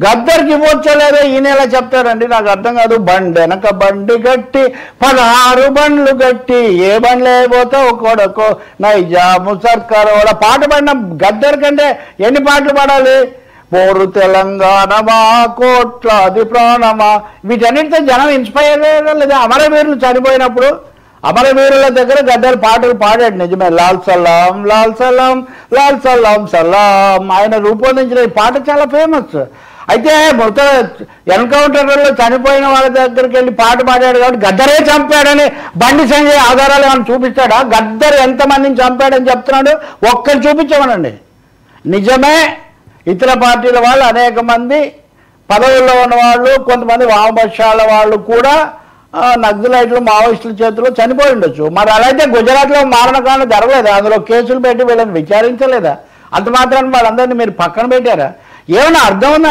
గద్దర్కి ఇవ్వచ్చలేదో ఈయన ఎలా చెప్తారండి? నాకు అర్థం కాదు. బండి వెనక బండి గట్టి 16 బండ్లు గట్టి ఏ బండ్లు అయిపోతావు కొడకో నైజాము సర్కారు కూడా పాట పాడిన గద్దర్ కంటే ఎన్ని పాటలు పాడాలి? పోరు తెలంగాణమా కోట్లాది ప్రాణమా, వీటన్నిటితో జనం ఇన్స్పైర్ అయ్యారా లేదా? అమరవీరులు చనిపోయినప్పుడు అమరవీరుల దగ్గర గద్దర్ పాటలు పాడాడు, నిజమే. లాల్ సలాం లాల్ సలాం లాల్ సలాం సలాం ఆయన రూపొందించిన ఈ పాట చాలా ఫేమస్. అయితే మొత్తం ఎన్కౌంటర్లో చనిపోయిన వాళ్ళ దగ్గరికి వెళ్ళి పాట పాడాడు కాబట్టి గద్దరే చంపాడని బండి సంజయ్ ఆధారాలు ఏమైనా చూపిస్తాడా? గద్దర్ ఎంతమందిని చంపాడని చెప్తున్నాడు, ఒక్కరు చూపించమనండి. నిజమే, ఇతర పార్టీల వాళ్ళు అనేక మంది పదవుల్లో ఉన్నవాళ్ళు, కొంతమంది వామపక్షాల వాళ్ళు కూడా నక్సలైట్లు మావోయిస్టుల చేతిలో చనిపోయి ఉండొచ్చు. మరి అలా అయితే గుజరాత్లో మారణకాండ జరగలేదా? అందులో కేసులు పెట్టి వీళ్ళని విచారించలేదా? అంత మాత్రాన్ని వాళ్ళందరినీ మీరు పక్కన పెట్టారా? ఏమైనా అర్థం ఉందా?